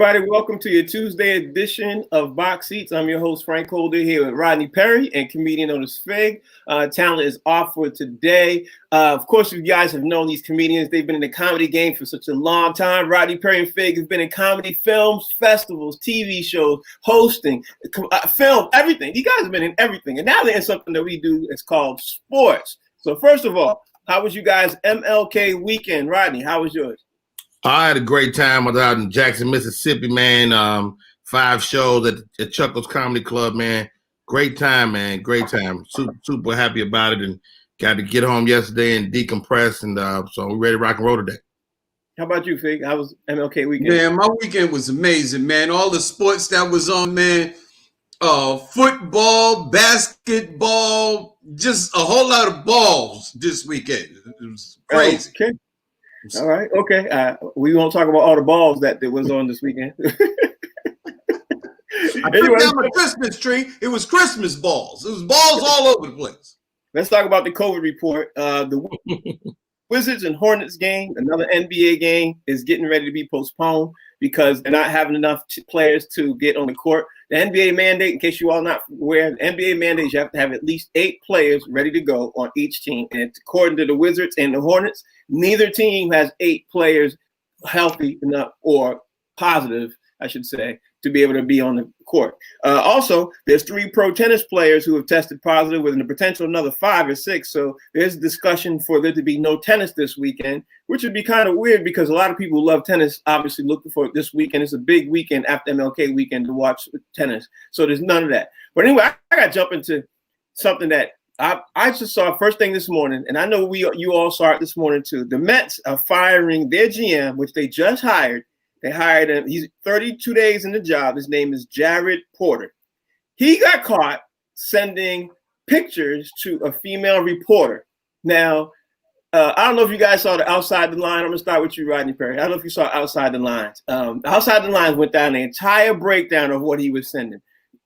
Everybody, welcome to your Tuesday edition of Box Seats. I'm your host, Frank Holder, here with Rodney Perry and comedian known as Fig. Talent is off for today. Of course, you guys have known these comedians. They've been in the comedy game for such a long time. Rodney Perry and Fig have been in comedy, films, festivals, TV shows, hosting, film, everything. You guys have been in everything. And now they're in something that we do. It's called sports. So first of all, how was you guys' MLK weekend? Rodney, how was yours? I had a great time. I was out in Jackson, Mississippi, man. 5 shows at Chuckles Comedy Club, man. Great time, man. Great time. Super happy about it, and got to get home yesterday and decompress, and so we're ready to rock and roll today. How about you, Fig? How was MLK weekend? Man, my weekend was amazing, man. All the sports that was on, man. Football, basketball, just a whole lot of balls this weekend. It was crazy. Okay. All right. Okay. We won't talk about all the balls that was on this weekend. I took down my Christmas tree. It was Christmas balls. It was balls all over the place. Let's talk about the COVID report. The Wizards and Hornets game, another NBA game, is getting ready to be postponed because they're not having enough players to get on the court. The NBA mandate, in case you all not aware, the NBA mandate, you have to have at least 8 players ready to go on each team. And according to the Wizards and the Hornets, neither team has 8 players healthy enough or positive, I should say, to be able to be on the court. Also, there's 3 pro tennis players who have tested positive with the potential another 5 or 6. So there's discussion for there to be no tennis this weekend, which would be kind of weird because a lot of people who love tennis obviously looking for it this weekend. It's a big weekend after MLK weekend to watch tennis. So there's none of that. But anyway, I got to jump into something that I just saw first thing this morning, and I know you all saw it this morning too. The Mets are firing their GM, which they just hired. They hired him. He's 32 days in the job. His name is Jared Porter. He got caught sending pictures to a female reporter. Now, I don't know if you guys saw the Outside the Line. I'm going to start with you, Rodney Perry. I don't know if you saw Outside the Lines. Outside the Lines went down the entire breakdown of what he was sending.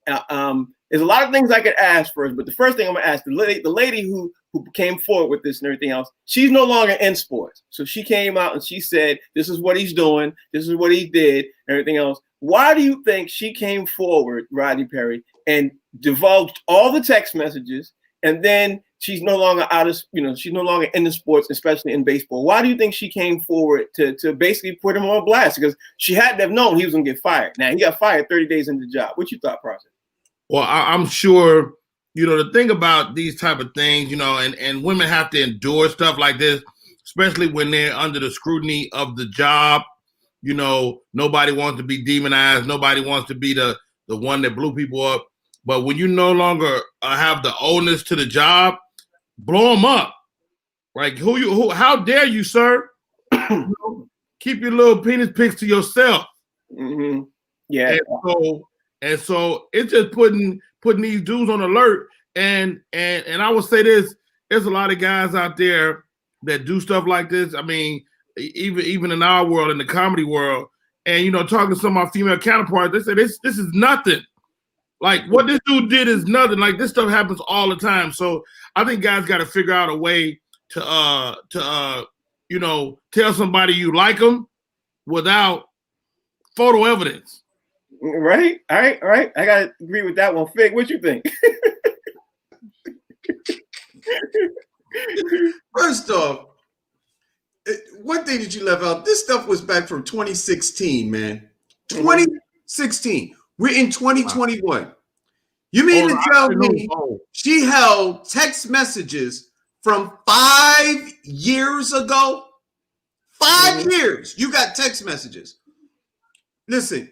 There's a lot of things I could ask first, but the first thing I'm going to ask, the lady who came forward with this and everything else, she's no longer in sports. So she came out and she said, this is what he's doing. This is what he did, and everything else. Why do you think she came forward, Rodney Perry, and divulged all the text messages, and then she's no longer she's no longer in the sports, especially in baseball? Why do you think she came forward to basically put him on blast? Because she had to have known he was going to get fired. Now, he got fired 30 days into the job. What's your thought process? Well, I'm sure, the thing about these type of things, and women have to endure stuff like this, especially when they're under the scrutiny of the job. Nobody wants to be demonized. Nobody wants to be the one that blew people up. But when you no longer have the onus to the job, blow them up. Like, how dare you, sir? Keep your little penis pics to yourself. Mm-hmm. Yeah. And so it's just putting these dudes on alert. And I would say this: there's a lot of guys out there that do stuff like this. I mean, even in our world, in the comedy world, and talking to some of my female counterparts, they say this is nothing. Like what this dude did is nothing. Like this stuff happens all the time. So I think guys got to figure out a way to tell somebody you like them without photo evidence. Right. All right. I gotta agree with that one. Fig, what you think? First off, one thing that you left out, this stuff was back from 2016, man. 2016. We're in 2021. Wow. You mean to tell me she held text messages from 5 years ago? 5 years. You got text messages. Listen.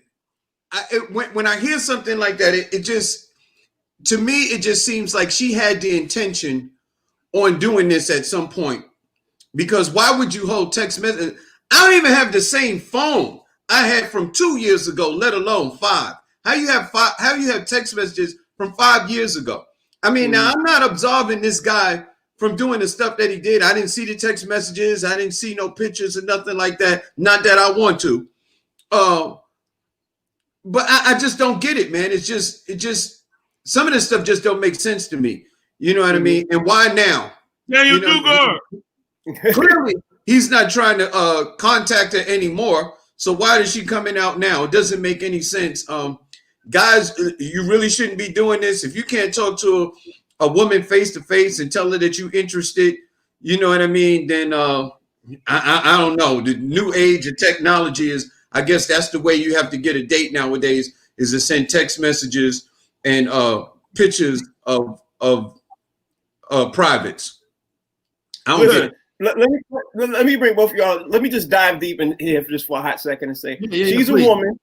When I hear something like that, it just seems like she had the intention on doing this at some point. Because why would you hold text messages? I don't even have the same phone I had from 2 years ago, let alone 5. How you have text messages from 5 years ago? I mean, now I'm not absolving this guy from doing the stuff that he did. I didn't see the text messages. I didn't see no pictures or nothing like that. Not that I want to. But I just don't get it, man. It just some of this stuff just don't make sense to me. You know what I mean? And why now? Yeah, you do good. Clearly, he's not trying to contact her anymore. So why is she coming out now? It doesn't make any sense. Guys, you really shouldn't be doing this. If you can't talk to a woman face to face and tell her that you're interested, you know what I mean? Then I don't know. The new age of technology is, I guess that's the way you have to get a date nowadays, is to send text messages and pictures of privates. I don't get it. Let me bring both of y'all. Let me just dive deep in here just for a hot second and say she's a woman.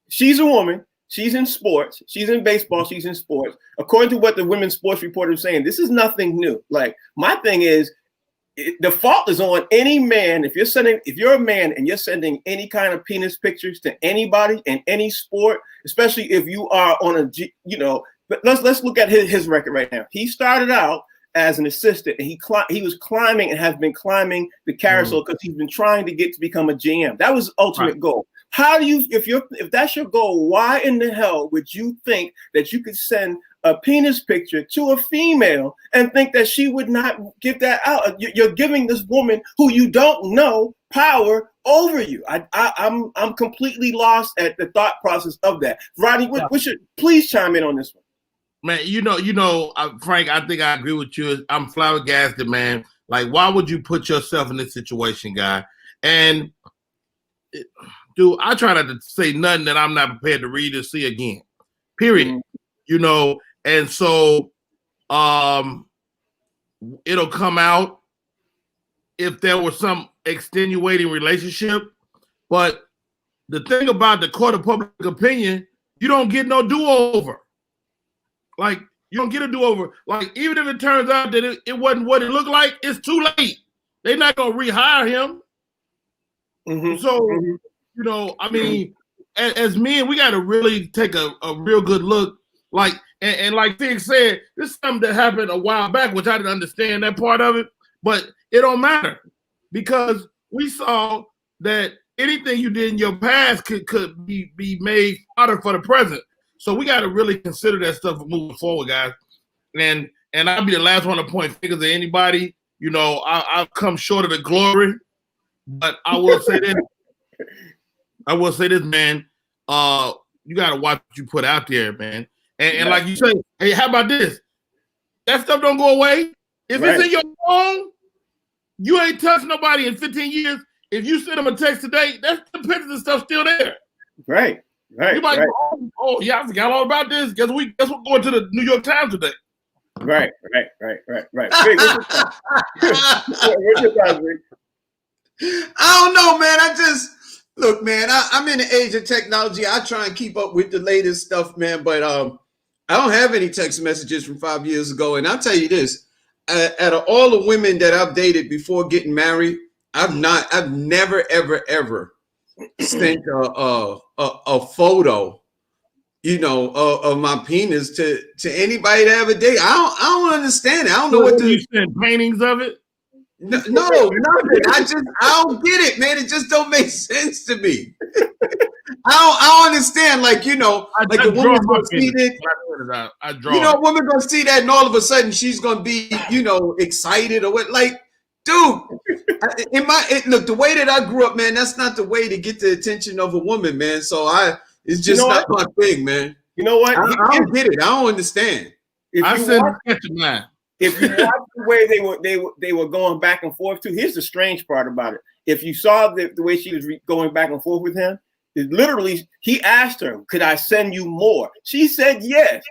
She's a woman. She's in sports. She's in baseball. She's in sports. According to what the Women's Sports Reporter is saying, this is nothing new. Like, my thing is, the fault is on any man. If you're a man and you're sending any kind of penis pictures to anybody in any sport, especially if you are on a, let's look at his record right now. He started out as an assistant, and he was climbing and has been climbing the carousel because he's been trying to get to become a GM. That was the ultimate goal. How do you, if that's your goal, why in the hell would you think that you could send a penis picture to a female and think that she would not give that out? You're giving this woman who you don't know power over you. I'm completely lost at the thought process of that. Rodney, please chime in on this one. Man, Frank, I think I agree with you. I'm flabbergasted, man. Like, why would you put yourself in this situation, guy? And, dude, I try not to say nothing that I'm not prepared to read or see again, period. Mm-hmm. And so it'll come out if there was some extenuating relationship. But the thing about the court of public opinion, you don't get no do-over. Like, you don't get a do-over. Like, even if it turns out that it wasn't what it looked like, it's too late. They're not going to rehire him. Mm-hmm. So, I mean, as men, we got to really take a real good look. Like, and like Fig said, this is something that happened a while back, which I didn't understand that part of it. But it don't matter, because we saw that anything you did in your past could be made harder for the present. So we got to really consider that stuff moving forward, guys. And I'll be the last one to point fingers at anybody. I've come short of the glory, but I will say this. Man. You got to watch what you put out there, man. And like you say, hey, how about this? That stuff don't go away. If it's in your phone, you ain't touched nobody in 15 years. If you send them a text today, the pictures and stuff still there. Right. You might go, oh yeah, I forgot all about this. Guess we're going to the New York Times today. Right. I don't know, man. Look, man, I'm in the age of technology. I try and keep up with the latest stuff, man. But I don't have any text messages from 5 years ago. And I'll tell you this: out of all the women that I've dated before getting married, I've never, ever sent a photo, of my penis to anybody that ever date. I don't understand it. I don't know what to. You send paintings of it. No, nothing. I don't get it, man. It just don't make sense to me. I don't understand. Like, like a woman's gonna see it. A woman gonna see that, and all of a sudden she's gonna be, excited or what? Like, dude, look, the way that I grew up, man, that's not the way to get the attention of a woman, man. So it's just not my thing, man. You know what? I don't get it. I don't understand. If you watch the way they were going back and forth too, here's the strange part about it. If you saw the way she was going back and forth with him, it literally, he asked her, "Could I send you more?" She said yes,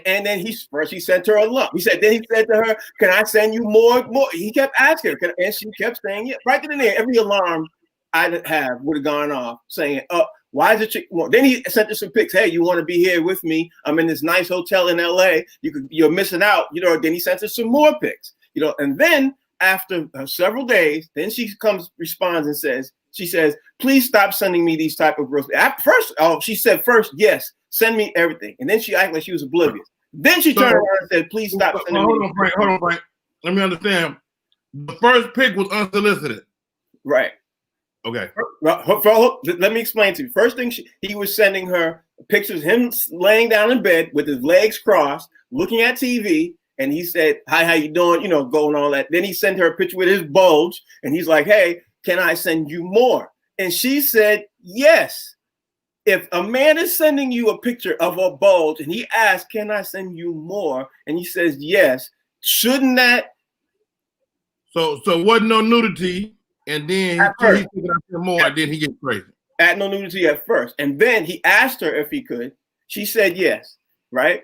and then he sent her a lump. Then he said to her, "Can I send you more?" He kept asking her, and she kept saying yes. Right then and there, every alarm I'd have would have gone off, saying, why is the chick more? Then he sent her some pics. Hey, you want to be here with me? I'm in this nice hotel in LA. You're missing out. Then he sent her some more pics. And then after several days, then she responds and says, "Please stop sending me these type of girls." At first, she said first, yes, send me everything. And then she acted like she was oblivious. Then she turned around and said, "Please stop sending me." Hold on, Frank. Let me understand. The first pic was unsolicited. Right. Okay. Let me explain to you. First thing, he was sending her pictures of him laying down in bed with his legs crossed, looking at TV, and he said, "Hi, how you doing?" Going all that. Then he sent her a picture with his bulge, and he's like, "Hey, can I send you more?" And she said, yes. If a man is sending you a picture of a bulge and he asks, can I send you more? And he says, yes, shouldn't that? So wasn't no nudity, and then he took it out there more, and then he gets crazy. At no nudity at first. And then he asked her if he could. She said yes, right?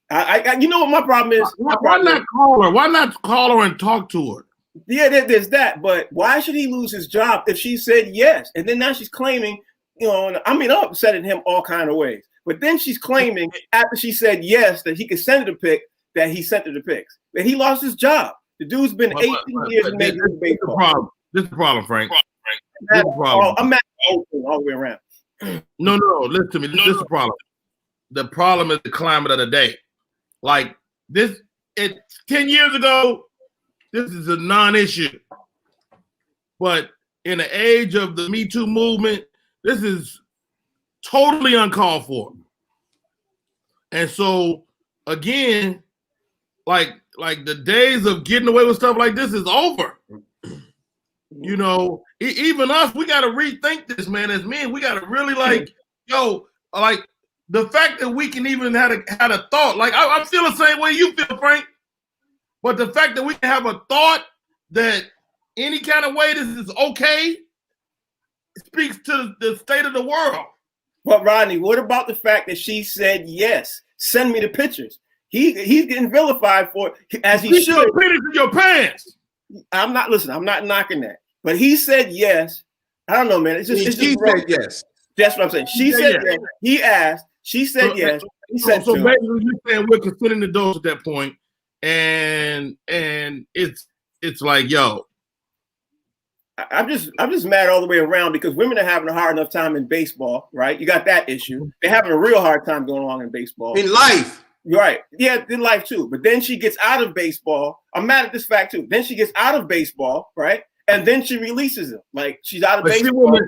I you know what my problem is? Why not call her? Why not call her and talk to her? Yeah, there's that. But why should he lose his job if she said yes? And then now she's claiming, I'm upsetting him all kind of ways. But then she's claiming after she said yes that he could send her the pic, that he sent her the pics. And he lost his job. The dude's been 18 years in Major League Baseball. This is the problem, Frank. This is the problem. I'm at all the way around. No, listen to me. This is the problem. The problem is the climate of the day. Like this, 10 years ago, this is a non-issue. But in the age of the Me Too movement, this is totally uncalled for. And so, again, like the days of getting away with stuff like this is over. Even us, we got to rethink this, man. As men, we got to really the fact that we can even had a thought. Like I feel the same way you feel, Frank. But the fact that we can have a thought that any kind of way this is okay speaks to the state of the world. But Rodney, what about the fact that she said yes? Send me the pictures. He's getting vilified for it, as he should. Put it in your pants. I'm not knocking that. But he said yes. I don't know, man. It's just she said yes. That's what I'm saying. She said yes. He asked. She said yes. He said so basically you're saying we're considering the dose at that point, and it's like, yo. I'm just mad all the way around because women are having a hard enough time in baseball, right? You got that issue. They're having a real hard time going on in baseball. In life. Right. Yeah, in life too. But then she gets out of baseball. I'm mad at this fact too. Then she gets out of baseball, right? And then she releases him. Like she's out of baseball.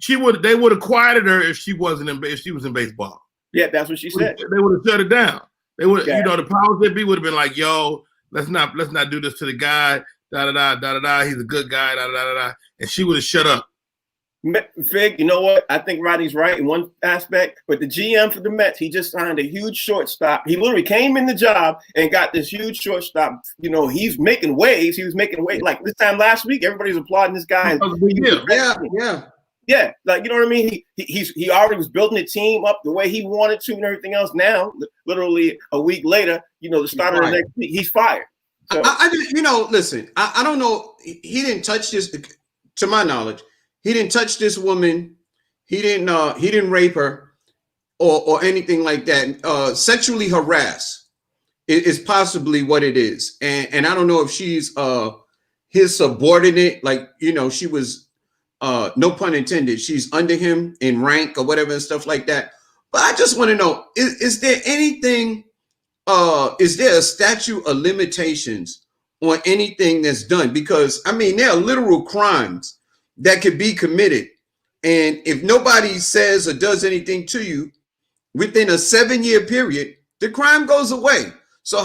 They would have quieted her if she was in baseball. Yeah, that's what she said. They would have shut it down. They would, the powers that be would have been like, yo, let's not do this to the guy. Da da da da da. He's a good guy. Da da da da. And she would have shut up. Fig, you know what? I think Rodney's right in one aspect, but the GM for the Mets, he just signed a huge shortstop. He literally came in the job and got this huge shortstop. He's making waves. He was making waves. Like this time last week, everybody's applauding this guy. Yeah. Like, you know what I mean? He already was building the team up the way he wanted to and everything else. Now, literally a week later, the start of the next week, he's fired. So, listen, I don't know. He didn't touch this, to my knowledge. He didn't touch this woman. He didn't rape her or anything like that. Sexually harass is possibly what it is. And I don't know if she's his subordinate, like, she was, no pun intended, she's under him in rank or whatever and stuff like that. But I just want to know, is there anything, is there a statute of limitations on anything that's done? Because, there are literal crimes that could be committed. And if nobody says or does anything to you within a 7-year period, the crime goes away. So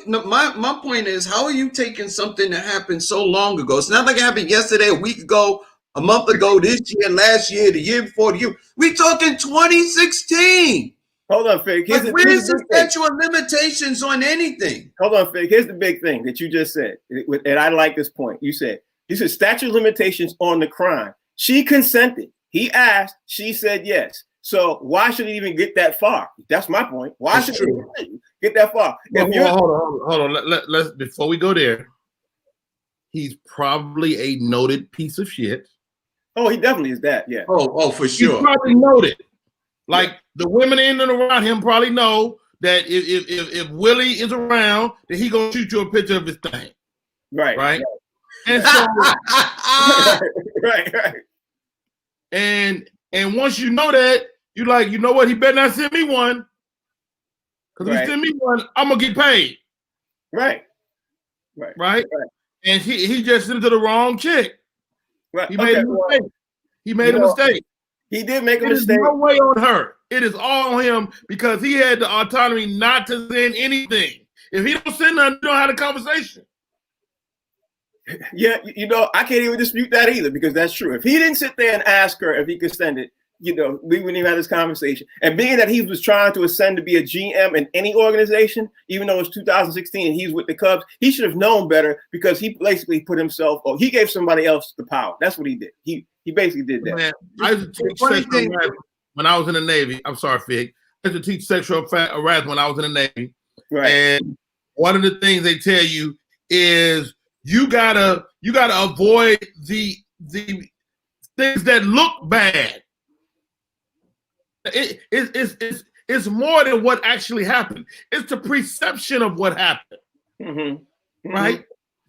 my point is, how are you taking something that happened so long ago? It's not like it happened yesterday, a week ago, a month ago, this year, last year, the year before the year. We're talking 2016. Hold on, Fig. Where's the statute of limitations on anything? Hold on, Fig. Here's the big thing that you just said. And I like this point. You said statute of limitations on the crime. She consented. He asked. She said yes. So why should he even get that far? That's my point. Why should he get that far? Hold on. Let's before we go there. He's probably a noted piece of shit. Oh, he definitely is that. Yeah. Oh, for sure. He's probably noted. Like the women in and around him probably know that if Willie is around, that he gonna shoot you a picture of his thing. Right. And so, right. And once you know that, you like, you know what? He better not send me one. Because if he send me one, I'm gonna get paid. Right. And he just sent it to the wrong chick. Right. He made a mistake. He made a mistake. He did make a mistake. There's no way on her. It is all on him because he had the autonomy not to send anything. If he don't send nothing, you don't have a conversation. Yeah, I can't even dispute that either because that's true. If he didn't sit there and ask her if he could send it, we wouldn't even have this conversation. And being that he was trying to ascend to be a GM in any organization, even though it's 2016 and he's with the Cubs, he should have known better because he basically put himself, or he gave somebody else the power. That's what he did. He basically did that. Man, I used to teach sexual harassment when I was in the Navy. I'm sorry, Fig. I used to teach sexual harassment when I was in the Navy. Right. And one of the things they tell you is you gotta avoid the things that look bad. It's more than what actually happened. It's the perception of what happened, right?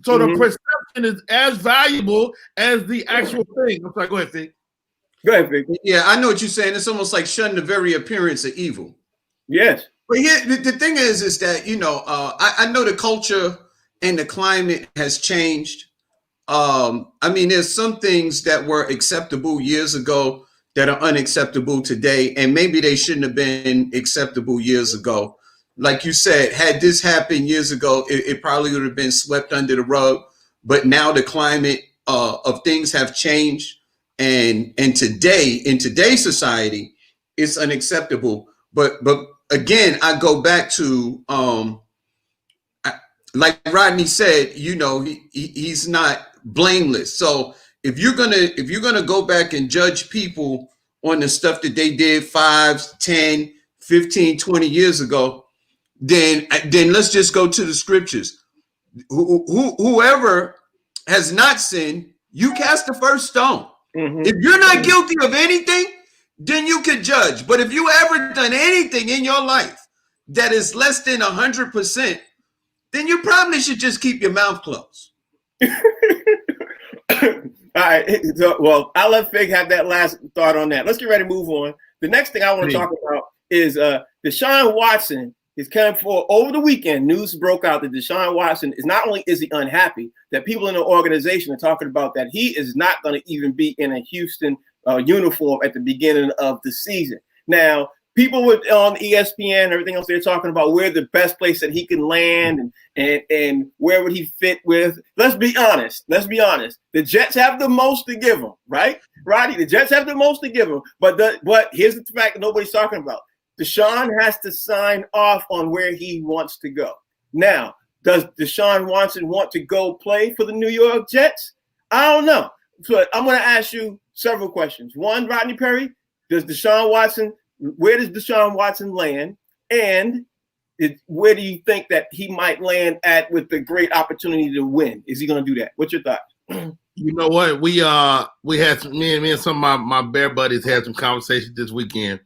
So the perception is as valuable as the actual thing. I'm sorry, go ahead, Fig. Go ahead, Fig. Yeah, I know what you're saying. It's almost like shunning the very appearance of evil. Yes. But here, the thing is that, I know the culture and the climate has changed. I mean, there's some things that were acceptable years ago that are unacceptable today, and maybe they shouldn't have been acceptable years ago. Like you said, had this happened years ago, it probably would have been swept under the rug. But now the climate of things have changed, and today, in today's society, it's unacceptable. But again, I go back to like Rodney said, he's not blameless. So if you're gonna go back and judge people on the stuff that they did 5, 10, 15, 20 years ago, then let's just go to the scriptures. Whoever has not sinned, you cast the first stone. If you're not guilty of anything, then you can judge. But if you ever done anything in your life that is less than 100%, then you probably should just keep your mouth closed. All right. Well, I'll let Fig have that last thought on that. Let's get ready to move on. The next thing I want to talk about is Deshaun Watson is coming for over the weekend. News broke out that Deshaun Watson is not only is he unhappy, that people in the organization are talking about that he is not going to even be in a Houston uniform at the beginning of the season. Now, people on ESPN and everything else, they're talking about where the best place that he can land and where would he fit with. Let's be honest. The Jets have the most to give him, right? Roddy, the Jets have the most to give him. But here's the fact that nobody's talking about. Deshaun has to sign off on where he wants to go. Now, does Deshaun Watson want to go play for the New York Jets? I don't know. So I'm going to ask you several questions. One, Rodney Perry, where does Deshaun Watson land? And where do you think that he might land at with the great opportunity to win? Is he going to do that? What's your thought? You know what? We had me and some of my Bear buddies had some conversations this weekend,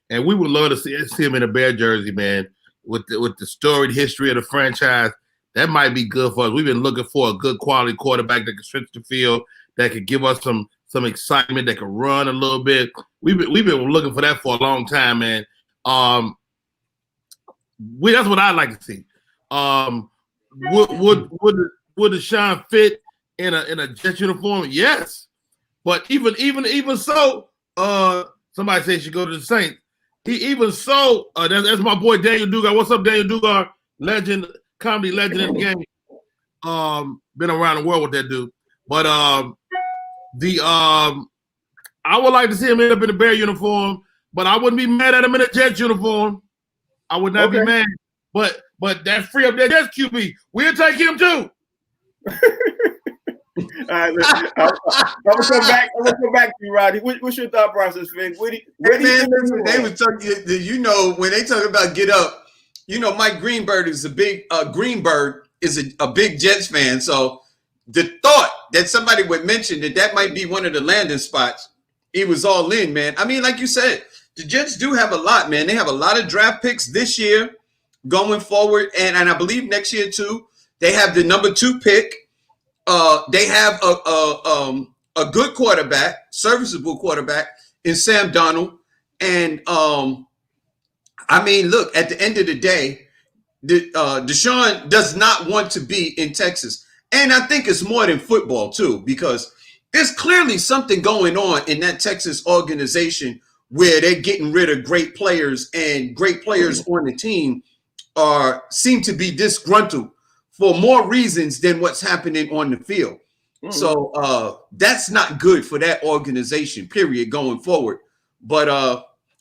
and we would love to see him in a Bear jersey, man, with the storied history of the franchise. That might be good for us. We've been looking for a good quality quarterback that can stretch the field, that could give us some excitement, that can run a little bit. We've been looking for that for a long time, man. That's what I'd like to see. Would Deshaun fit in a Jets uniform? Yes, but even so, somebody said he should go to the Saints. That's my boy Daniel Dugar. What's up, Daniel Dugar? Comedy legend in the game. Been around the world with that dude. But I would like to see him end up in a Bear uniform, but I wouldn't be mad at him in a Jets uniform. I would not be mad. But that free up that Jets QB, we'll take him too. All right, I'm gonna come back to you, Roddy. What's your thought process, Finn? They were talking. When they talk about get up, Mike Greenberg is a big big Jets fan. So the thought that somebody would mention that might be one of the landing spots, he was all in, man. I mean, like you said, the Jets do have a lot, man. They have a lot of draft picks this year going forward, and I believe next year too. They have the number 2 pick. They have a good quarterback, serviceable quarterback in Sam Darnold. And I mean, look, at the end of the day, Deshaun does not want to be in Texas. And I think it's more than football too, because there's clearly something going on in that Texas organization where they're getting rid of great players, and great players on the team seem to be disgruntled for more reasons than what's happening on the field. So that's not good for that organization, period, going forward. But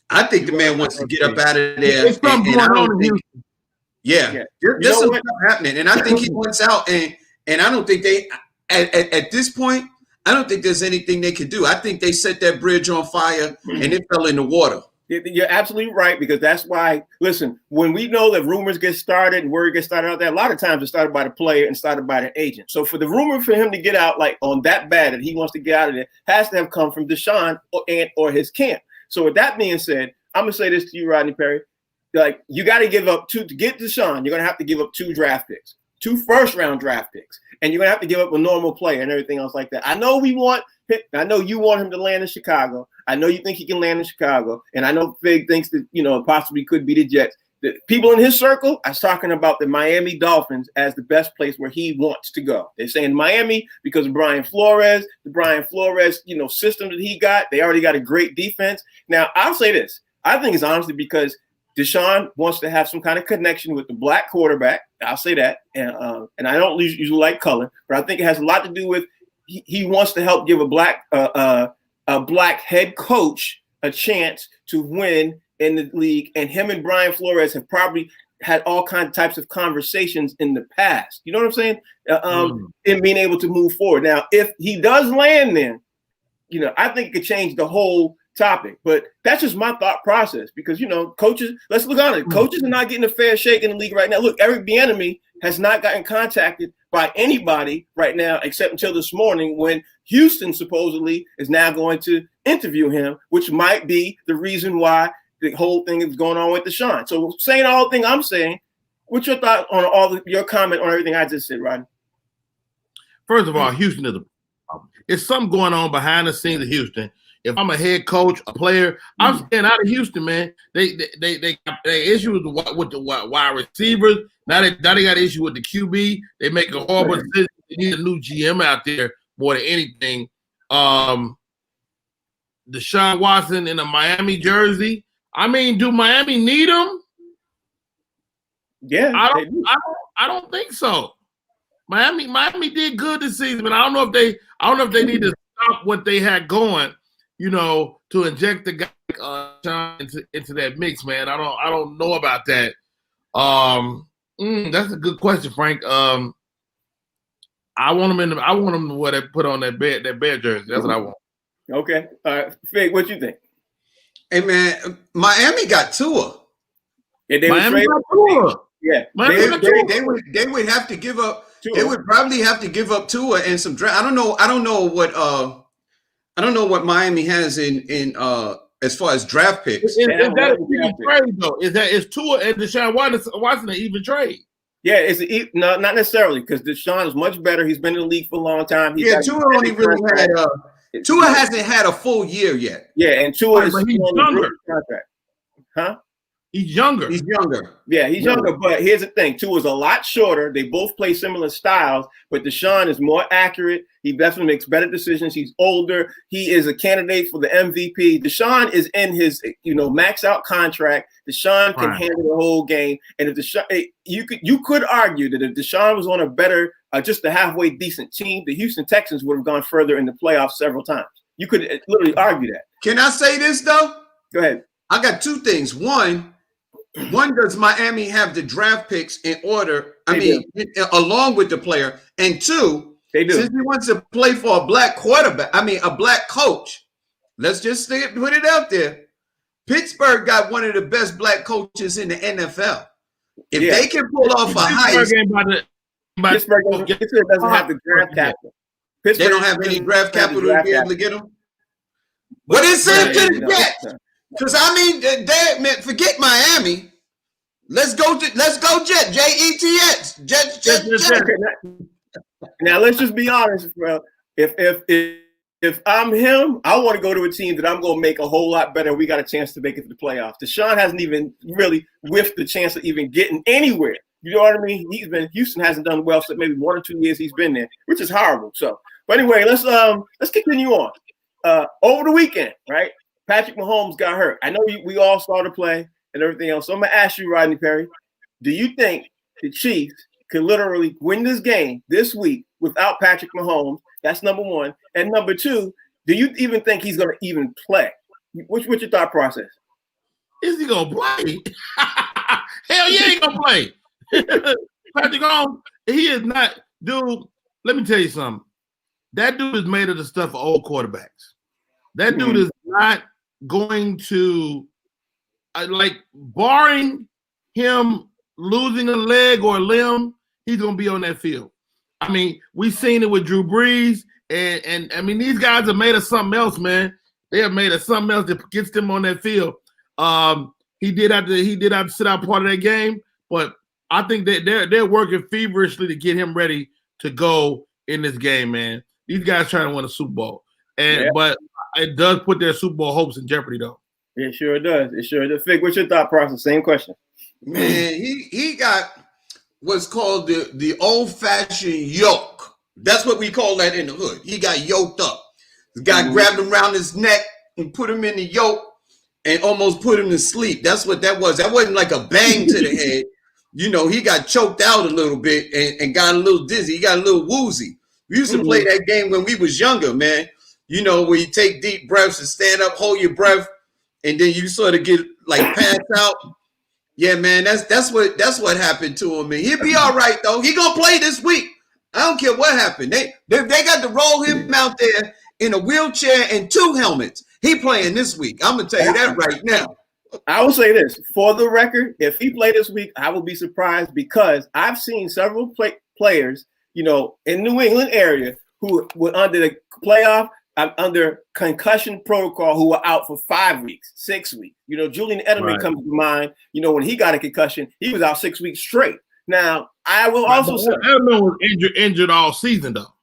I think the man wants to get up out of there. It's something going on in Houston. Yeah. There's some stuff happening. And I think he wants out. And I don't think they, at this point, I don't think there's anything they can do. I think they set that bridge on fire and it fell in the water. You're absolutely right, because that's why, listen, when we know that rumors get started and word gets started out there, a lot of times it's started by the player and started by the agent. So for the rumor for him to get out like on that bad that he wants to get out of there has to have come from Deshaun or his camp. So with that being said, I'm going to say this to you, Rodney Perry. Like, you got to give up to get Deshaun, you're going to have to give up 2 draft picks, 2 first-round draft picks, and you're going to have to give up a normal player and everything else like that. I know you want him to land in Chicago. I know you think he can land in Chicago, and I know Fig thinks that, possibly could be the Jets. The people in his circle are talking about the Miami Dolphins as the best place where he wants to go. They're saying Miami because of Brian Flores, the Brian Flores, system that he got. They already got a great defense. Now, I'll say this. I think it's honestly because Deshaun wants to have some kind of connection with the black quarterback. I'll say that. And I don't usually like color, but I think it has a lot to do with he wants to help give a black head coach a chance to win in the league. And him and Brian Flores have probably had all kinds of types of conversations in the past. You know what I'm saying? In being able to move forward. Now, if he does land there, I think it could change the whole topic. But that's just my thought process because, coaches, let's look on it. Coaches are not getting a fair shake in the league right now. Look, Eric Bieniemy has not gotten contacted by anybody right now except until this morning when Houston supposedly is now going to interview him, which might be the reason why the whole thing is going on with Deshaun. So saying all the thing I'm saying, what's your thought on your comment on everything I just said, Rodney? First of all, Houston is a problem. It's something going on behind the scenes of Houston. If I'm a head coach, a player, I'm staying out of Houston, man. They got issues with the wide receivers. Now they got an issue with the QB. They make a horrible decision. They need a new GM out there more than anything. Deshaun Watson in a Miami jersey. I mean, do Miami need him? Yeah, I don't think so. Miami did good this season, but I don't know if they need to stop what they had going, to inject the guy into that mix, man. I don't know about that. That's a good question, Frank. I want him to put on that bear jersey. That's what I want. Okay. Fig, what you think? Hey man, Miami got Tua. Yeah, they Miami got Tua. Yeah, they would have to give up. Tua. They would probably have to give up Tua and some draft. I don't know what Miami has in as far as draft picks. Is that an even trade though? Is Tua and Deshaun Watson an even trade? Yeah, not necessarily because Deshaun is much better. He's been in the league for a long time. Tua only really had. Tua hasn't had a full year yet. Yeah, and Tua is he's younger. Contract. Huh? He's younger. Yeah, he's younger. But here's the thing: Tua's a lot shorter. They both play similar styles, but Deshaun is more accurate. He definitely makes better decisions. He's older. He is a candidate for the MVP. Deshaun is in his, max out contract. Deshaun can handle the whole game. And if Deshaun, you could argue that if Deshaun was on a better, just a halfway decent team, the Houston Texans would have gone further in the playoffs several times. You could literally argue that. Can I say this though? Go ahead. I got 2 things. One, does Miami have the draft picks in order? Along with the player. And 2, they do. Since he wants to play for a black quarterback, a black coach. Let's just put it out there. Pittsburgh got one of the best black coaches in the NFL. If they can pull off a heist, Pittsburgh doesn't have the draft capital. They don't have any draft capital to be able to get them. What is send to the Jets? Because man, forget Miami. Let's go Jets. Jets. Jets. Now let's just be honest, bro. If I'm him, I want to go to a team that I'm going to make a whole lot better. We got a chance to make it to the playoffs. Deshaun hasn't even really whiffed the chance of even getting anywhere. You know what I mean? Houston hasn't done well for maybe 1 or 2 years he's been there, which is horrible. So, but anyway, let's continue on. Over the weekend, right? Patrick Mahomes got hurt. I know we all saw the play and everything else. So I'm gonna ask you, Rodney Perry, do you think the Chiefs could literally win this game this week without Patrick Mahomes? That's number one. And number two, do you even think he's going to even play? What's your thought process? Is he going to play? Hell yeah, he going to play. Patrick Mahomes, he is not, dude. Let me tell you something. That dude is made of the stuff of old quarterbacks. That dude is not going to, barring him losing a leg or a limb, he's going to be on that field. I mean, we've seen it with Drew Brees, and I mean, these guys are made of something else, man. They are made of something else that gets them on that field. He did have to sit out part of that game, but I think that they're working feverishly to get him ready to go in this game, man. These guys trying to win a Super Bowl, but it does put their Super Bowl hopes in jeopardy, though. It sure does. It sure does. Fig, what's your thought process? Same question. Man, he got what's called the old-fashioned yoke. That's what we call that in the hood. He got yoked up. The guy grabbed him around his neck and put him in the yoke and almost put him to sleep. That's what that was. That wasn't like a bang to the head. You know, he got choked out a little bit and got a little dizzy. He got a little woozy. We used to play that game when we was younger, man. You know, where you take deep breaths and stand up, hold your breath, and then you sort of get like passed out. Yeah, man, that's what happened to him. And he'll be all right though. He gonna play this week. I don't care what happened. They got to roll him out there in a wheelchair and 2 helmets. He playing this week. I'm gonna tell you that right now. I will say this for the record: if he played this week, I will be surprised because I've seen several players, you know, in New England area who were under the playoff, under concussion protocol, who were out for 5 weeks, 6 weeks. You know, Julian Edelman comes to mind. You know, when he got a concussion, he was out 6 weeks straight. Now, I will also say Edelman was injured all season, though.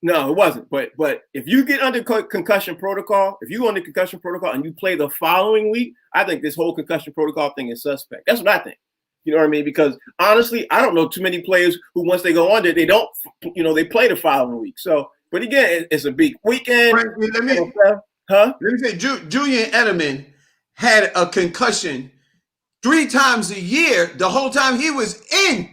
No, it wasn't. But if you get under concussion protocol, if you go under concussion protocol and you play the following week, I think this whole concussion protocol thing is suspect. That's what I think. You know what I mean? Because honestly, I don't know too many players who once they go under, they don't, you know, they play the following week. So, but again, it's a big weekend. Frankly, let me say, Julian Edelman had a concussion 3 times a year the whole time he was in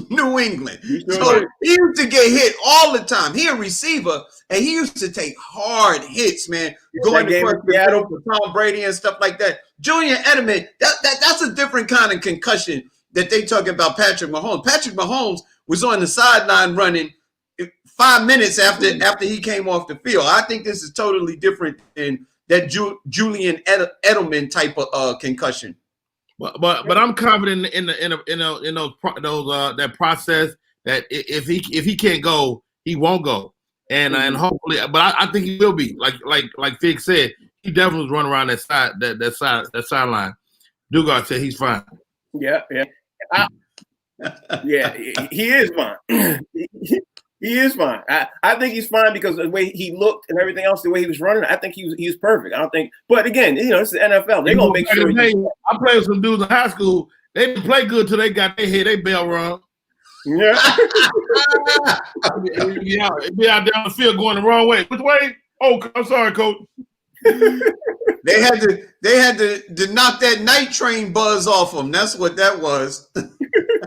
New England. So he used to get hit all the time. He a receiver, and he used to take hard hits, man. Going to first battle for Tom Brady and stuff like that. Julian Edelman, that's a different kind of concussion that they talking about Patrick Mahomes. Patrick Mahomes was on the sideline running 5 minutes after he came off the field. I think this is totally different than that Julian Edelman type of concussion. But I'm confident in those that process that if he can't go, he won't go, and hopefully, but I think he will be like Fig said, he definitely was running around that sideline. Dugard said he's fine. Yeah, he is fine. He is fine. I think he's fine because of the way he looked and everything else, the way he was running. I think he was perfect. I don't think, but again, you know, it's the NFL. They're gonna make sure. I played with some dudes in high school. They didn't play good till they got their bell rung. Yeah. Be out there on the field going the wrong way. Which way? Oh, I'm sorry, coach. They had to knock that night train buzz off them. That's what that was.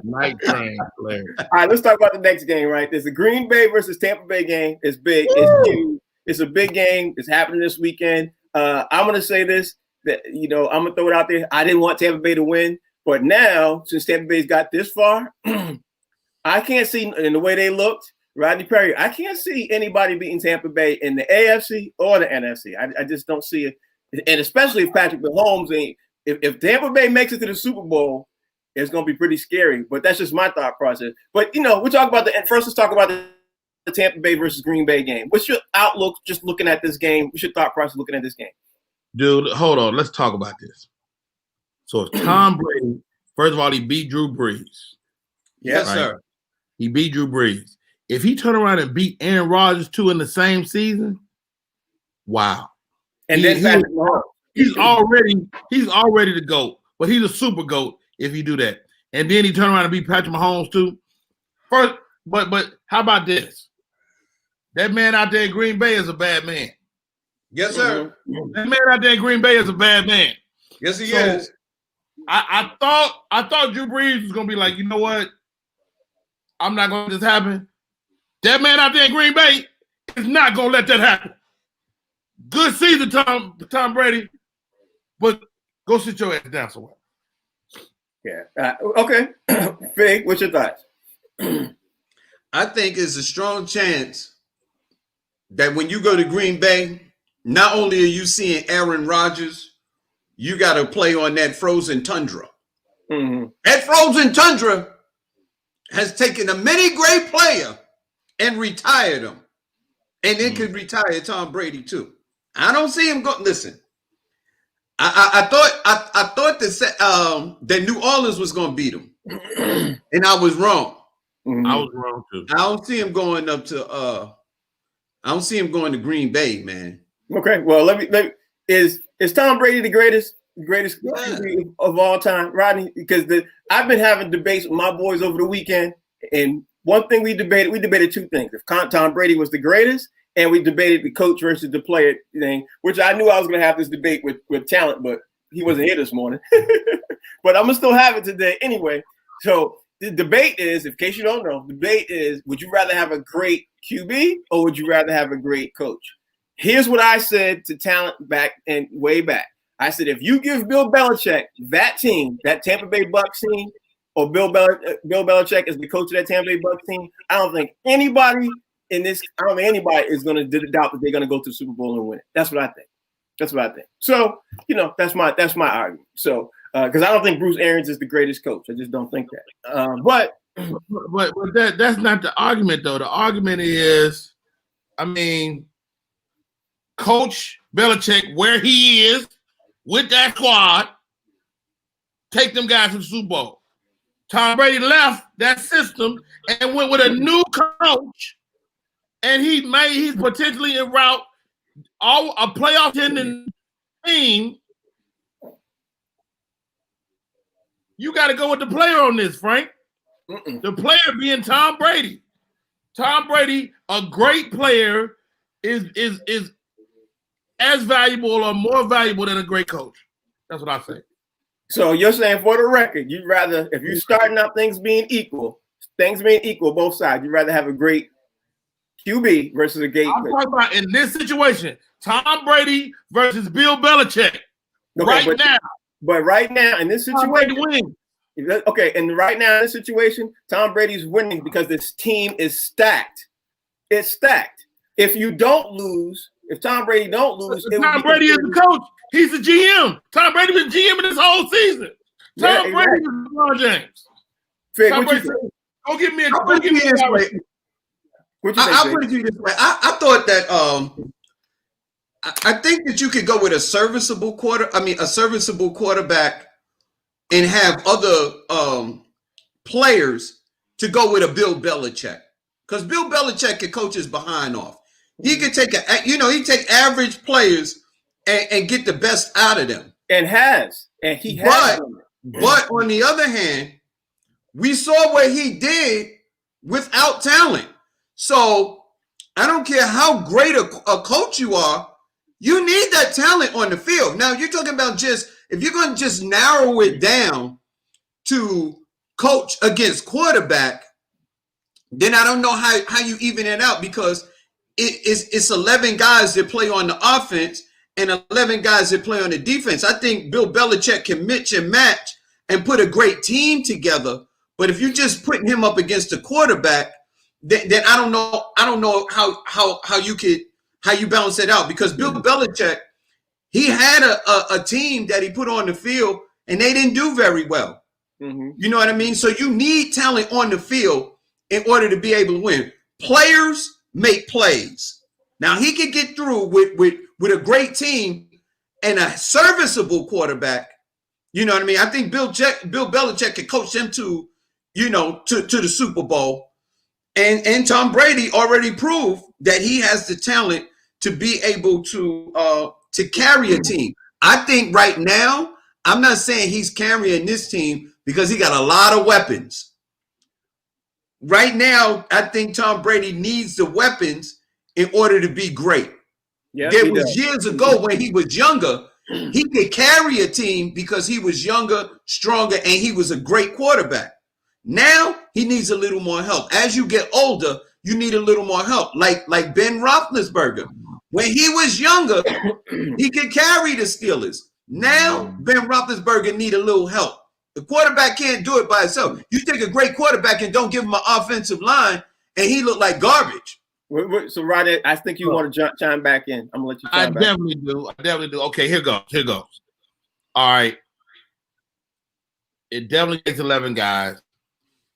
Night train. All right, let's talk about the next game, right? There's the Green Bay versus Tampa Bay game. It's big. Woo! It's huge. It's a big game. It's happening this weekend. I'm going to say this, that, you know, I'm going to throw it out there. I didn't want Tampa Bay to win, but now, since Tampa Bay's got this far, I can't see, in the way they looked, Rodney Perry, I can't see anybody beating Tampa Bay in the AFC or the NFC. I just don't see it. And especially if Patrick Mahomes ain't, if Tampa Bay makes it to the Super Bowl, it's going to be pretty scary. But that's just my thought process. But, you know, we'll talk about first let's talk about the Tampa Bay versus Green Bay game. What's your outlook just looking at this game? What's your thought process looking at this game? Dude, hold on. Let's talk about this. So if Tom Brady, first of all, he beat Drew Brees. Yes, right? Sir. He beat Drew Brees. If he turn around and beat Aaron Rodgers too in the same season, wow. And he's already the GOAT, but he's a super GOAT if he do that. And then he turn around and beat Patrick Mahomes too. First, but how about this? That man out there in Green Bay is a bad man. Yes, sir. That man out there in Green Bay is a bad man. Yes, he is. I thought Drew Brees was gonna be like, you know what? I'm not gonna let this happen. That man out there in Green Bay is not gonna let that happen. Good season, Tom Brady, but go sit your ass down somewhere. Yeah. Okay. Fig, what's your thoughts? I think it's a strong chance that when you go to Green Bay, not only are you seeing Aaron Rodgers, you got to play on that frozen tundra. Mm-hmm. That frozen tundra has taken a many great player and retired him. And it could retire Tom Brady too. I don't see him go. Listen, I thought that New Orleans was going to beat him, and I was wrong. Mm-hmm. I was wrong too. I don't see him going up to. I don't see him going to Green Bay, man. Okay, well, let me is Tom Brady the greatest QB of all time, Rodney? Because I've been having debates with my boys over the weekend, and one thing we debated two things: if Tom Brady was the greatest, and we debated the coach versus the player thing, which I knew I was going to have this debate with talent, but he wasn't here this morning. But I'm gonna still have it today anyway. So the debate is, in case you don't know, would you rather have a great QB or would you rather have a great coach? Here's what I said to talent way back. I said, if you give Bill Belichick that team, that Tampa Bay Bucs team, or Bill Belichick is the coach of that Tampa Bay Bucs team, I don't think anybody is going to doubt that they're going to go to the Super Bowl and win it. That's what I think. So, that's my argument. So, because I don't think Bruce Arians is the greatest coach. I just don't think that. But that's not the argument, though. The argument is, Coach Belichick, where he is with that squad, take them guys to the Super Bowl. Tom Brady left that system and went with a new coach, and he's potentially en route a playoff ending team. You got to go with the player on this, Frank. Mm-mm. The player being Tom Brady. Tom Brady, a great player, is as valuable or more valuable than a great coach. That's what I say. So you're saying, for the record, you'd rather, if you're starting out things being equal, both sides, you'd rather have a great QB versus a great. I'm talking about in this situation, Tom Brady versus Bill Belichick. Okay, now. But right now in this situation, okay, and right now in this situation, Tom Brady's winning because this team is stacked. It's stacked. If Tom Brady don't lose, Tom Brady is the coach. He's the GM. Tom Brady was GM in this whole season. Tom Brady is LeBron James. Tom Brady, go give me I'll put it this way. I thought that I think that you could go with a serviceable quarterback and have other players to go with a Bill Belichick. Because Bill Belichick can coach his behind off. He could take take average players and get the best out of them. And he has. But on the other hand, we saw what he did without talent. So I don't care how great a coach you are, you need that talent on the field. Now you're talking about if you're going to just narrow it down to coach against quarterback, then I don't know how you even it out, because it's 11 guys that play on the offense and 11 guys that play on the defense. I think Bill Belichick can mix and match and put a great team together. But if you're just putting him up against a quarterback, then I don't know how you balance it out, because Bill Belichick, he had a team that he put on the field and they didn't do very well. Mm-hmm. You know what I mean? So you need talent on the field in order to be able to win. Players make plays. Now he could get through with a great team and a serviceable quarterback. You know what I mean? I think Bill Belichick could coach them to the Super Bowl. And Tom Brady already proved that he has the talent to be able to carry a team. I think right now, I'm not saying he's carrying this team because he got a lot of weapons. Right now, I think Tom Brady needs the weapons in order to be great. Yeah, there was years ago when he was younger, he could carry a team because he was younger, stronger, and he was a great quarterback. Now he needs a little more help. As you get older, you need a little more help. Like Ben Roethlisberger. When he was younger, he could carry the Steelers. Now, Ben Roethlisberger need a little help. The quarterback can't do it by himself. You take a great quarterback and don't give him an offensive line, and he look like garbage. So, Rodney, I think you want to chime back in. I'm going to let you chime back. I definitely do. Okay, here goes. All right. It definitely takes 11 guys,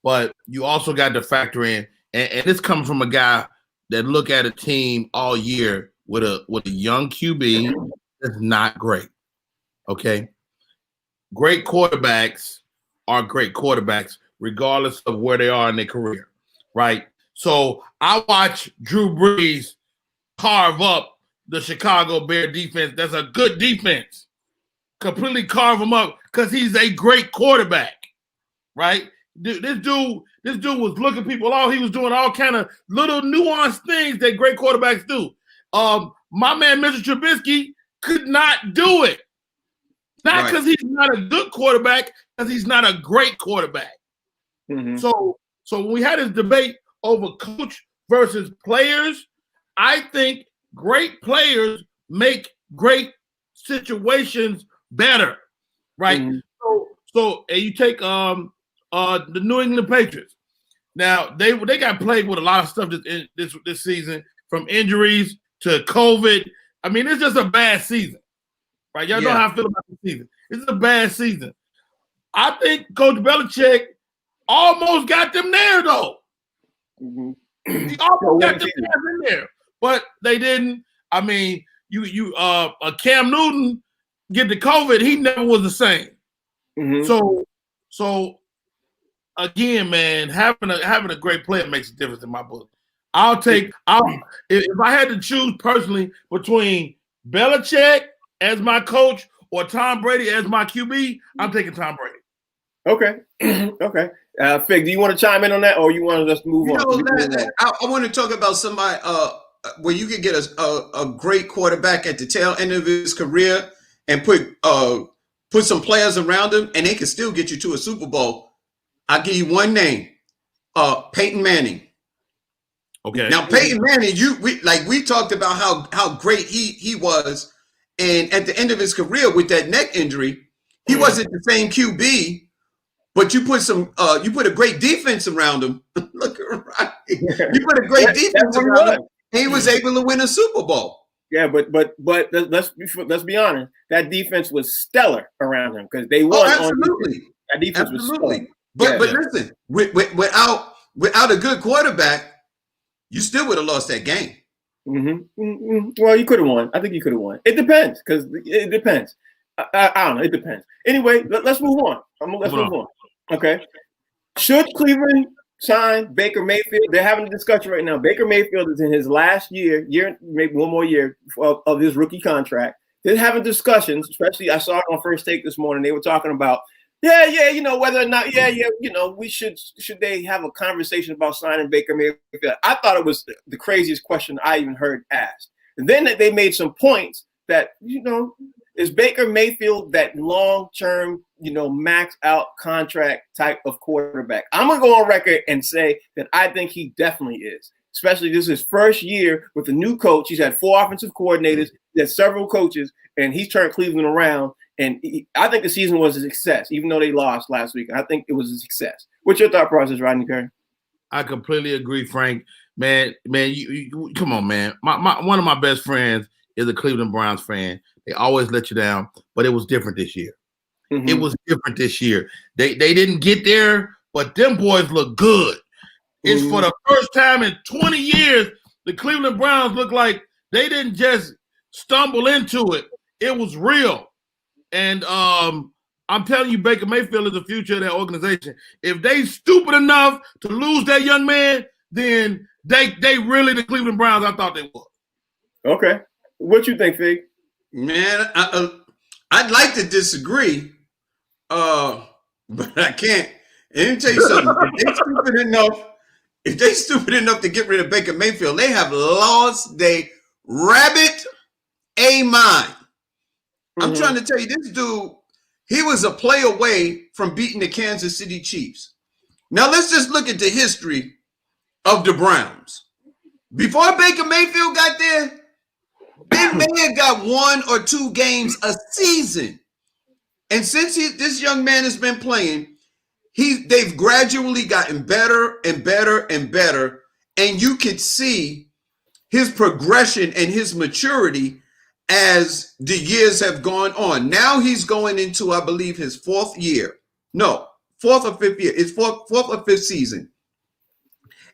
but you also got to factor in, and this comes from a guy that look at a team all year with a young QB that's not great. Okay? Great quarterbacks are great quarterbacks regardless of where they are in their career, right? So I watch Drew Brees carve up the Chicago Bear defense. That's a good defense. Completely carve him up because he's a great quarterback, right? This dude was looking people off. He was doing all kind of little nuanced things that great quarterbacks do. My man, Mr. Trubisky, could not do it. Not because he's not a good quarterback, because he's not a great quarterback. Mm-hmm. So when we had this debate over coach versus players, I think great players make great situations better, right? Mm-hmm. So and you take the New England Patriots. Now they got plagued with a lot of stuff this season, from injuries to COVID. I mean, it's just a bad season, right? Y'all know how I feel about the season. It's a bad season. I think Coach Belichick almost got them there, though. Mm-hmm. He almost got them in there, but they didn't. I mean, Cam Newton get the COVID, he never was the same. Mm-hmm. So again, man, having a great player makes a difference in my book. If I had to choose personally between Belichick as my coach or Tom Brady as my QB, I'm taking Tom Brady. Okay. Fig, do you want to chime in on that, or you want to just move on? I want to talk about somebody where you could get a great quarterback at the tail end of his career and put some players around him, and they can still get you to a Super Bowl. I'll give you one name, Peyton Manning. Okay. Now, Peyton Manning, we talked about how great he was, and at the end of his career with that neck injury, he wasn't the same QB, but you put a great defense around him. Look around. You put a great defense around him, and he was able to win a Super Bowl. Yeah, but let's be honest. That defense was stellar around him because they won. Absolutely. That defense was stellar. But listen, without a good quarterback, you still would have lost that game. Mm-hmm. Mm-hmm. Well, you could have won. I think you could have won. It depends, because it depends. I don't know. It depends. Anyway, let's move on. Let's move on. Okay. Should Cleveland sign Baker Mayfield? They're having a discussion right now. Baker Mayfield is in his last year, maybe one more year of his rookie contract. They're having discussions, especially I saw it on First Take this morning. They were talking about, whether or not, we should they have a conversation about signing Baker Mayfield? I thought it was the craziest question I even heard asked. And then they made some points that, is Baker Mayfield that long-term, max out contract type of quarterback? I'm going to go on record and say that I think he definitely is. Especially this is his first year with a new coach. He's had 4 offensive coordinators. He had several coaches, and he's turned Cleveland around. And I think the season was a success, even though they lost last week. I think it was a success. What's your thought process, Rodney Curry? I completely agree, Frank. Man, you come on, man. One of my best friends is a Cleveland Browns fan. They always let you down, but it was different this year. Mm-hmm. It was different this year. They didn't get there, but them boys look good. It's for the first time in 20 years, the Cleveland Browns look like they didn't just stumble into it. It was real. And I'm telling you, Baker Mayfield is the future of that organization. If they stupid enough to lose that young man, then they really the Cleveland Browns I thought they were. Okay. What you think, Fig? Man, I'd like to disagree, but I can't. And let me tell you something. If they stupid enough to get rid of Baker Mayfield, they have lost their rabbit a mind. I'm trying to tell you, this dude, he was a play away from beating the Kansas City Chiefs. Now let's just look at the history of the Browns. Before Baker Mayfield got there, they may have got 1 or 2 games a season. And since this young man has been playing, they've gradually gotten better and better and better. And you could see his progression and his maturity as the years have gone on. Now he's going into, I believe, his 4th year. No, 4th or 5th year. It's 4th or 5th season.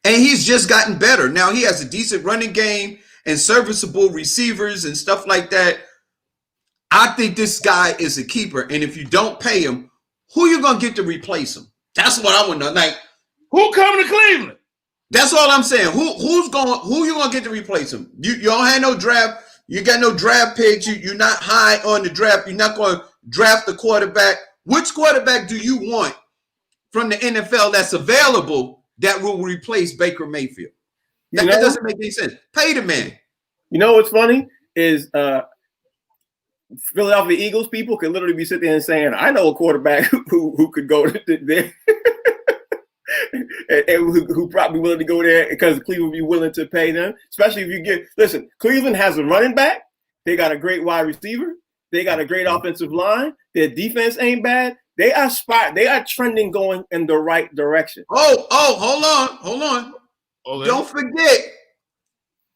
And he's just gotten better. Now he has a decent running game and serviceable receivers and stuff like that. I think this guy is a keeper. And if you don't pay him, who you going to get to replace him? That's what I want to know. Like, who coming to Cleveland? That's all I'm saying. Who you going to get to replace him? You don't have no draft. You got no draft picks. You're not high on the draft. You're not going to draft the quarterback. Which quarterback do you want from the NFL that's available that will replace Baker Mayfield? That doesn't make any sense. Pay the man. You know what's funny is Philadelphia Eagles people could literally be sitting there and saying, I know a quarterback who could go there and who probably willing to go there because Cleveland would be willing to pay them, especially if you listen, Cleveland has a running back. They got a great wide receiver. They got a great offensive line. Their defense ain't bad. They are trending going in the right direction. Hold on. Okay. Don't forget,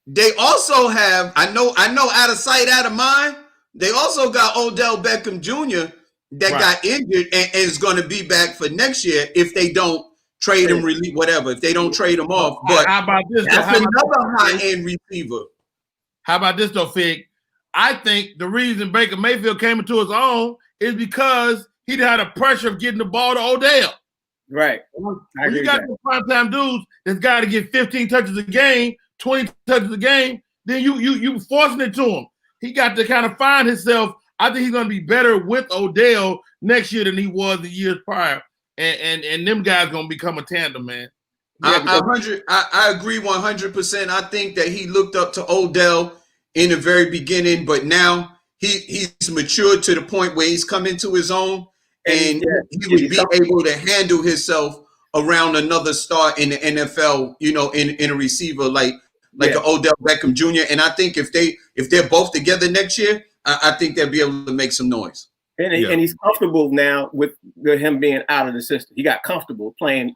they also have, I know, out of sight, out of mind, they also got Odell Beckham Jr. that got injured and is going to be back for next year if they don't trade him, release whatever, if they don't trade him off. But how about this? That's another high-end receiver. How about this, though, Fig? I think the reason Baker Mayfield came into his own is because he had a pressure of getting the ball to Odell. Right. When you got the prime-time dudes that's got to get 15 touches a game, 20 touches a game, then you forcing it to him. He got to kind of find himself. I think he's going to be better with Odell next year than he was the years prior. And them guys going to become a tandem, man. I agree 100%. I think that he looked up to Odell in the very beginning, but now he's matured to the point where he's come into his own. And he would be able to handle himself around another star in the NFL, in a receiver like an Odell Beckham Jr. And I think if they're both together next year, I think they'll be able to make some noise. And he's comfortable now with him being out of the system. He got comfortable playing,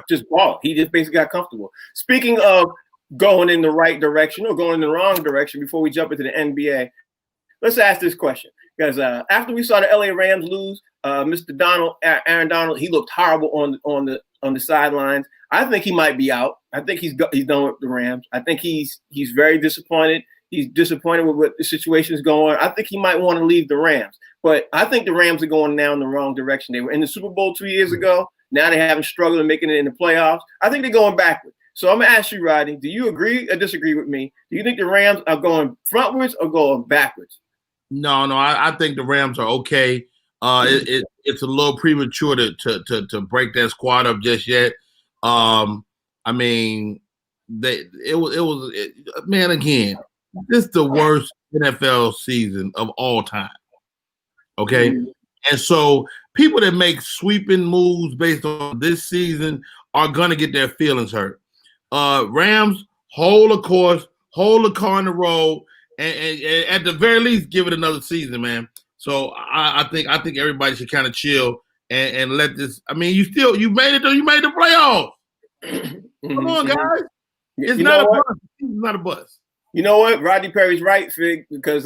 just ball. He just basically got comfortable. Speaking of going in the right direction or going in the wrong direction, before we jump into the NBA, let's ask this question. Because after we saw the LA Rams lose, Mr. Aaron Donald, he looked horrible on the sidelines. I think he might be out. I think he's done with the Rams. I think he's very disappointed. He's disappointed with what the situation is going. I think he might want to leave the Rams. But I think the Rams are going now in the wrong direction. They were in the Super Bowl 2 years ago. Now they haven't struggled in making it in the playoffs. I think they're going backwards. So I'm going to ask you, Rodney, do you agree or disagree with me? Do you think the Rams are going frontwards or going backwards? No, I think the Rams are okay. It's a little premature to break that squad up just yet. I mean, again, this is the worst NFL season of all time. Okay, and so people that make sweeping moves based on this season are gonna get their feelings hurt. Rams, hold the course, hold the car on the road. And at the very least, give it another season, man. So I think everybody should kind of chill and let this. I mean, you made it though. You made the playoffs. Come on, guys. It's not a bust. It's not a bust. You know what? Rodney Perry's right, Fig, because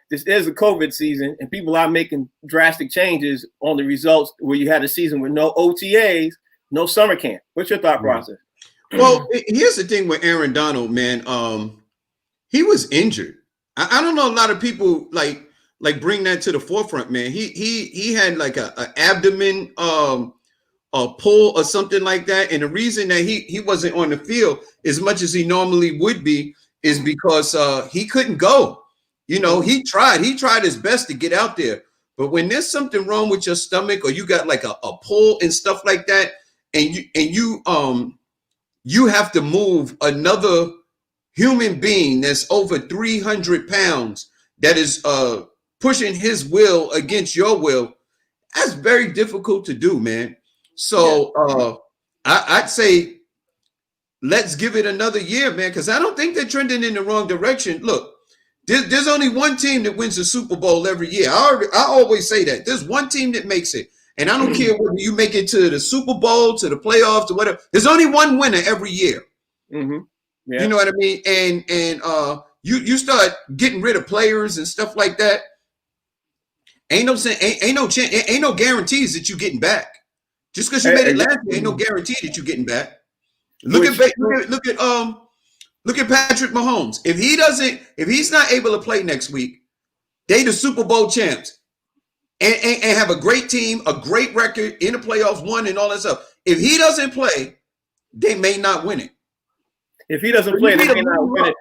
this is a COVID season and people are making drastic changes on the results where you had a season with no OTAs, no summer camp. What's your thought process? Well, here's the thing with Aaron Donald, man. He was injured. I don't know a lot of people like bring that to the forefront, man. He had like a abdomen a pull or something like that, and the reason that he wasn't on the field as much as he normally would be is because he couldn't go. He tried his best to get out there, but when there's something wrong with your stomach or you got like a pull and stuff like that, and you have to move another human being that's over 300 pounds that is pushing his will against your will, that's very difficult to do, man. So I'd say let's give it another year, man, because I don't think they're trending in the wrong direction. Look, there's only one team that wins the Super Bowl every year. I always say that. There's one team that makes it. And I don't care whether you make it to the Super Bowl, to the playoffs, or whatever. There's only one winner every year. Mm-hmm. Yeah. You know what I mean? And you start getting rid of players and stuff like that. Ain't no guarantees that you're getting back. Just because you made it last year, ain't no guarantee that you're getting back. Look at Patrick Mahomes. If he's not able to play next week, they the Super Bowl champs. And have a great team, a great record in the playoffs, won and all that stuff. If he doesn't play, they may not win it. If he doesn't play, they may not win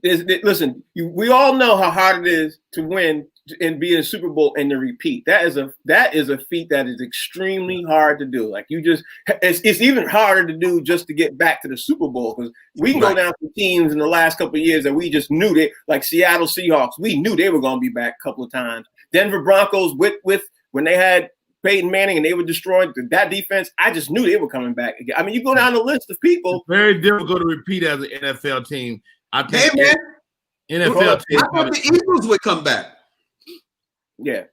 it. Listen, we all know how hard it is to win and be in a Super Bowl and to repeat. That is a feat that is extremely hard to do. Like it's even harder to do just to get back to the Super Bowl, because we can go down to teams in the last couple of years that we just knew they, like Seattle Seahawks, we knew they were going to be back a couple of times. Denver Broncos with when they had Peyton Manning and they were destroyed that defense, I just knew they were coming back. I mean, you go down the list of people. It's very difficult to repeat as an NFL team. I think NFL team. I thought the Eagles would come back. Yeah.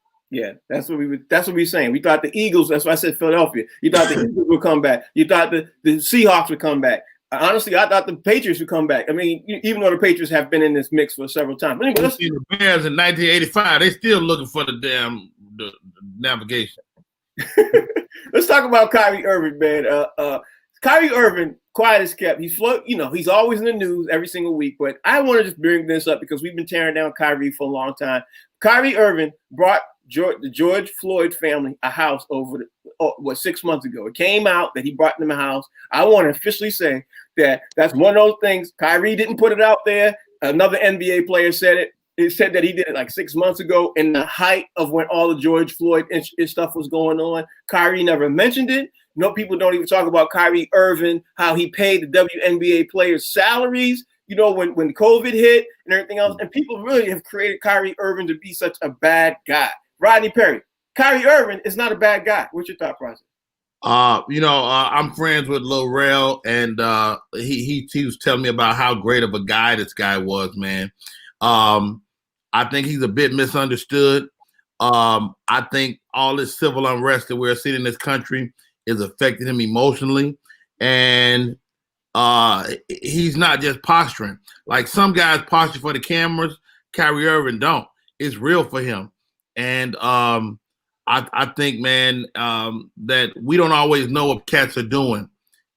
That's what we're saying. We thought the Eagles, that's why I said Philadelphia. You thought the Eagles would come back. You thought the Seahawks would come back. Honestly, I thought the Patriots would come back. I mean, even though the Patriots have been in this mix for several times. But anyway, the Bears in 1985, they still looking for the navigation. Let's talk about Kyrie Irving, man. Kyrie Irving, quiet as kept. He's he's always in the news every single week. But I want to just bring this up because we've been tearing down Kyrie for a long time. Kyrie Irving brought the George Floyd family a house 6 months ago. It came out that he brought them a house. I want to officially say that that's one of those things. Kyrie didn't put it out there. Another NBA player said it. It said that he did it like 6 months ago in the height of when all the George Floyd and stuff was going on. Kyrie never mentioned it. No, people don't even talk about Kyrie Irving, how he paid the WNBA players' salaries, when COVID hit and everything else. And people really have created Kyrie Irving to be such a bad guy. Rodney Perry, Kyrie Irving is not a bad guy. What's your thought process? I'm friends with Lil Rel, and he was telling me about how great of a guy this guy was, man. I think he's a bit misunderstood. I think all this civil unrest that we're seeing in this country is affecting him emotionally, and he's not just posturing. Like some guys posture for the cameras, Kyrie Irving don't. It's real for him. And I think, man, that we don't always know what cats are doing.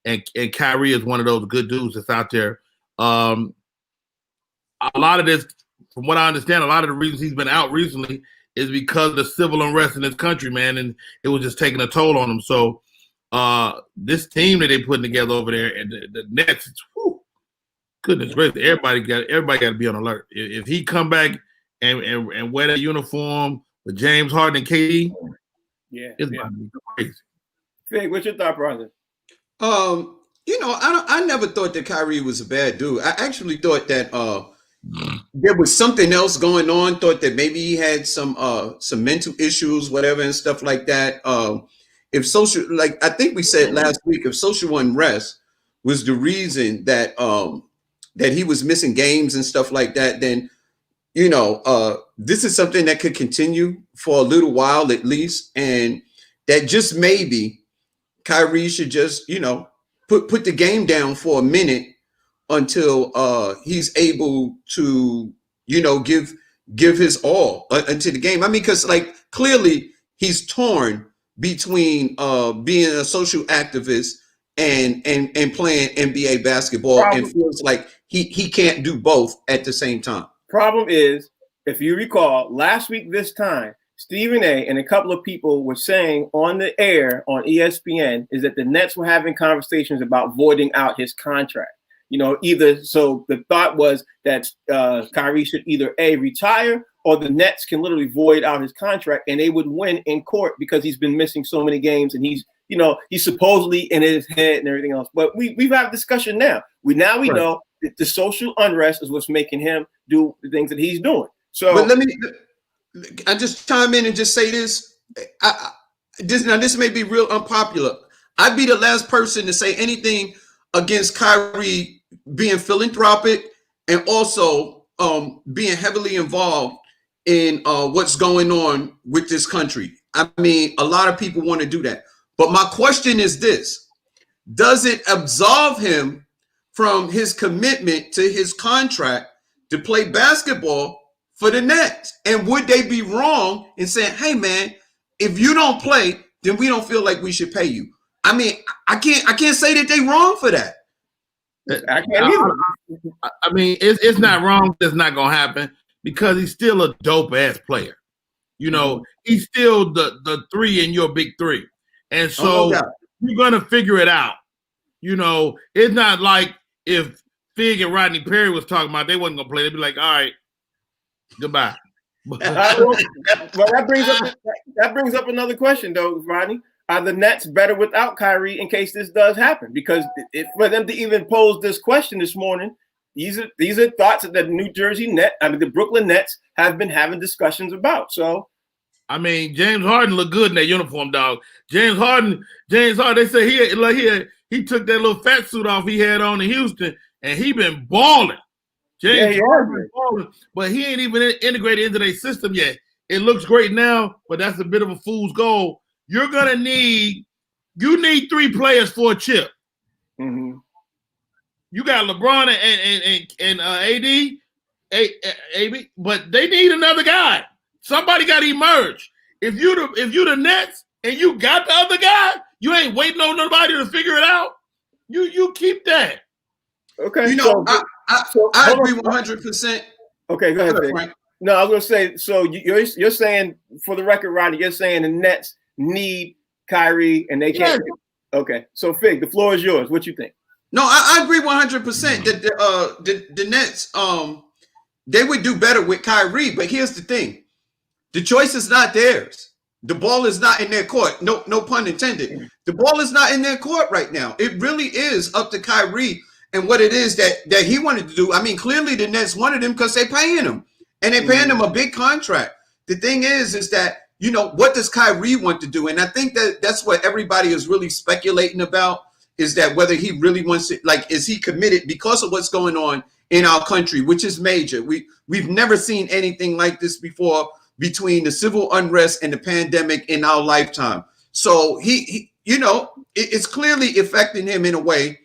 And Kyrie is one of those good dudes that's out there. A lot of this, from what I understand, a lot of the reasons he's been out recently is because of the civil unrest in this country, man, and it was just taking a toll on him. So this team that they putting together over there and the Nets, goodness gracious, everybody got to be on alert. If he come back and wear that uniform with James Harden and KD, it's about to be crazy. Fig, what's your thought process? I never thought that Kyrie was a bad dude. I actually thought that there was something else going on. Thought that maybe he had some mental issues, whatever, and stuff like that. If social, like I think we said last week, if social unrest was the reason that that he was missing games and stuff like that, then this is something that could continue for a little while at least, and that just maybe Kyrie should just put the game down for a minute until he's able to give his all into the game. I mean, because like clearly he's torn between being a social activist and playing NBA basketball, and feels like he can't do both at the same time. Problem is, if you recall, last week this time, Stephen A. and a couple of people were saying on the air on ESPN is that the Nets were having conversations about voiding out his contract. So the thought was that Kyrie should either A, retire, or the Nets can literally void out his contract and they would win in court because he's been missing so many games and he's supposedly in his head and everything else. But we've had a discussion now. We know that the social unrest is what's making him do the things that he's doing. So, but I just chime in and just say this. This may be real unpopular. I'd be the last person to say anything against Kyrie being philanthropic and also being heavily involved in what's going on with this country. I mean, a lot of people want to do that. But my question is this: does it absolve him from his commitment to his contract to play basketball for the Nets? And would they be wrong in saying, hey, man, if you don't play, then we don't feel like we should pay you? I mean, I can't say that they're wrong for that. I can't either. I mean, it's not wrong. It's not going to happen because he's still a dope-ass player. You know, he's still the three in your big three. And so you're going to figure it out. You know, it's not like if Fig and Rodney Perry was talking about they wasn't going to play. They'd be like, all right, goodbye. Well, that brings up another question, though, Rodney. Are the Nets better without Kyrie in case this does happen? Because for them to even pose this question this morning, these are thoughts that the the Brooklyn Nets have been having discussions about. So, I mean, James Harden looked good in that uniform, dog. James Harden. They say he took that little fat suit off he had on in Houston, and he been balling. James Harden been balling, but he ain't even integrated into their system yet. It looks great now, but that's a bit of a fool's goal. You're gonna need 3 players for a chip. Mm-hmm. You got LeBron and AD, but they need another guy. Somebody got to emerge. If you the Nets and you got the other guy, you ain't waiting on nobody to figure it out. You keep that. Okay. You know, I agree 100%. Okay, go ahead, Frank. No, I was gonna say. So you're saying, for the record, Rodney, you're saying the Nets need Kyrie and they can't. Yeah. Okay, so Fig, the floor is yours. What you think? No, I agree 100% that the Nets they would do better with Kyrie. But here's the thing: the choice is not theirs. The ball is not in their court. No pun intended. The ball is not in their court right now. It really is up to Kyrie and what it is that he wanted to do. I mean, clearly the Nets wanted him because they're paying him. And they're paying him a big contract. The thing is that, you know, what does Kyrie want to do? And I think that's what everybody is really speculating about, is that whether he really wants to, like, is he committed because of what's going on in our country, which is major. We've never seen anything like this before between the civil unrest and the pandemic in our lifetime. So he you know, it's clearly affecting him in a way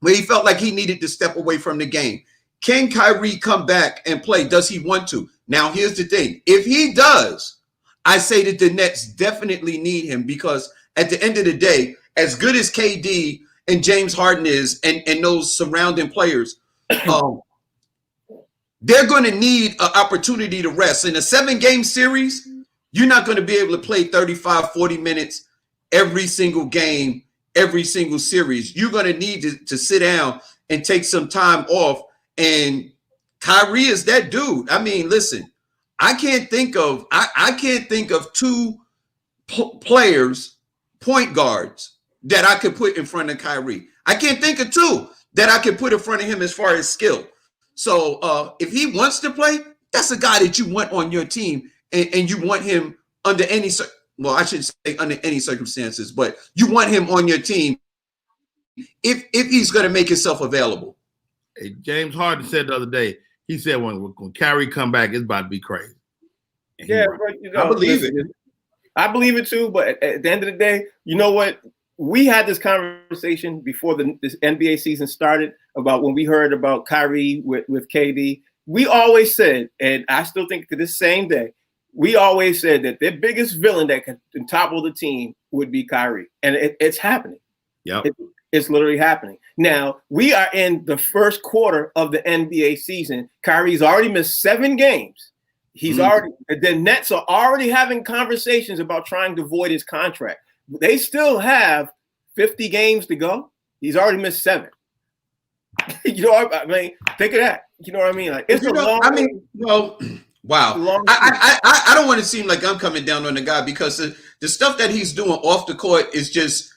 where he felt like he needed to step away from the game. Can Kyrie come back and play? Does he want to? Now, here's the thing. If he does, I say that the Nets definitely need him, because at the end of the day, as good as KD and James Harden is and those surrounding players, they're going to need an opportunity to rest. In a 7-game series, you're not going to be able to play 35, 40 minutes every single game, every single series. You're going to need to sit down and take some time off. And Kyrie is that dude. I mean, listen, I can't think of 2 players, point guards, that I could put in front of Kyrie. I can't think of 2 that I could put in front of him as far as skill. So if he wants to play, that's a guy that you want on your team, and you want him under any I shouldn't say under any circumstances, but you want him on your team if he's going to make himself available. Hey, James Harden said the other day, he said when Kyrie come back, it's about to be crazy. And yeah, but, you know, I believe it. I believe it too, but at the end of the day, you know what? We had this conversation before this NBA season started about when we heard about Kyrie with KD. We always said, and I still think to this same day, we always said that their biggest villain that can topple the team would be Kyrie. And it's happening. Yeah. It's literally happening. Now, we are in the first quarter of the NBA season. Kyrie's already missed 7 games. The Nets are already having conversations about trying to void his contract. They still have 50 games to go. He's already missed 7. You know what I mean? Think of that. You know what I mean? Like, it's wow. I don't want to seem like I'm coming down on the guy, because the stuff that he's doing off the court is just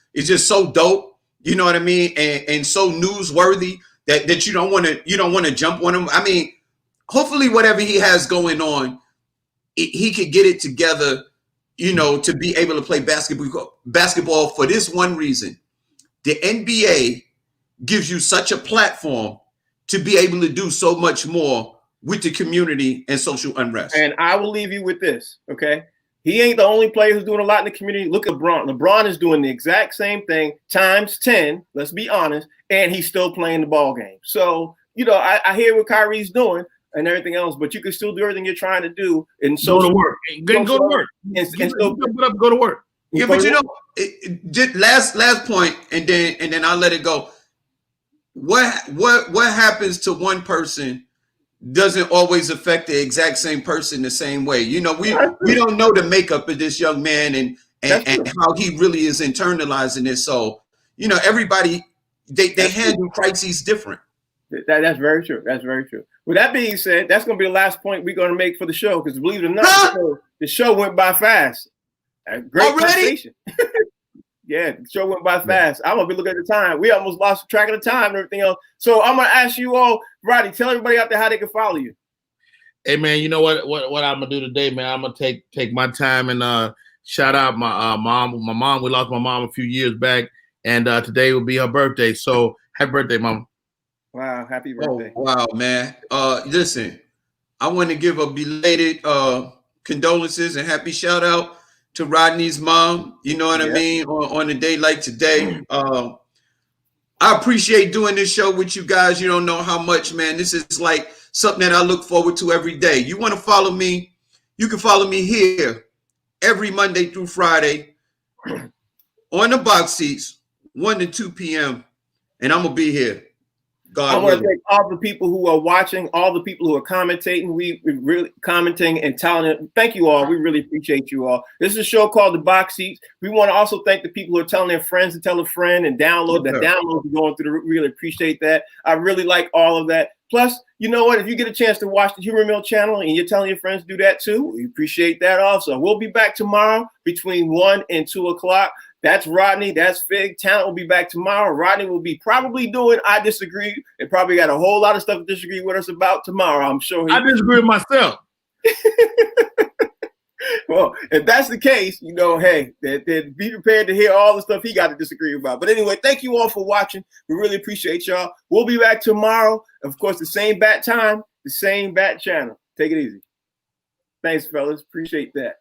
so dope. You know what I mean? And so newsworthy that you don't want to jump on him. I mean, hopefully whatever he has going on, he could get it together, you know, to be able to play basketball for this one reason. The NBA gives you such a platform to be able to do so much more with the community and social unrest. And I will leave you with this, okay? He ain't the only player who's doing a lot in the community. Look at LeBron. LeBron is doing the exact same thing times 10, let's be honest, and he's still playing the ball game. So, I hear what Kyrie's doing and everything else, but you can still do everything you're trying to do. And so go to work. Go to work. And still go to work. Yeah, but just last point, and then I'll let it go. What happens to one person doesn't always affect the exact same person the same way. We don't know the makeup of this young man and how he really is internalizing it. So, everybody they handle crises different. That's very true. That's very true. With that being said, that's going to be the last point we're going to make for the show, because believe it or not, the show went by fast. Great conversation. Yeah, the show went by fast. I'm going to be looking at the time. We almost lost track of the time and everything else. So I'm going to ask you all, Roddy, tell everybody out there how they can follow you. Hey, man, you know what I'm going to do today, man? I'm going to take my time and shout out my mom. My mom, we lost my mom a few years back, and today will be her birthday. So happy birthday, Mama. Wow, happy birthday. Oh, wow, man. Listen, I want to give a belated condolences and happy shout out to Rodney's mom. You know what I mean? On a day like today. I appreciate doing this show with you guys. You don't know how much, man. This is like something that I look forward to every day. You want to follow me? You can follow me here every Monday through Friday on the box seats, 1 to 2 p.m. And I'm going to be here. I want to thank all the people who are watching, all the people who are commentating. We really commenting and telling it. Thank you all. We really appreciate you all. This is a show called The Box Seats. We want to also thank the people who are telling their friends to tell a friend and download. The downloads are going through. Really appreciate that. I really like all of that. Plus, you know what? If you get a chance to watch the Humor Mill channel and you're telling your friends to do that too, we appreciate that also. We'll be back tomorrow between 1 and 2 o'clock. That's Rodney. That's Fig. Talent will be back tomorrow. Rodney will be probably doing I Disagree. And probably got a whole lot of stuff to disagree with us about tomorrow. I'm sure. I disagree with myself. Well, if that's the case, hey, then be prepared to hear all the stuff he got to disagree about. But anyway, thank you all for watching. We really appreciate y'all. We'll be back tomorrow. Of course, the same bat time, the same bat channel. Take it easy. Thanks, fellas. Appreciate that.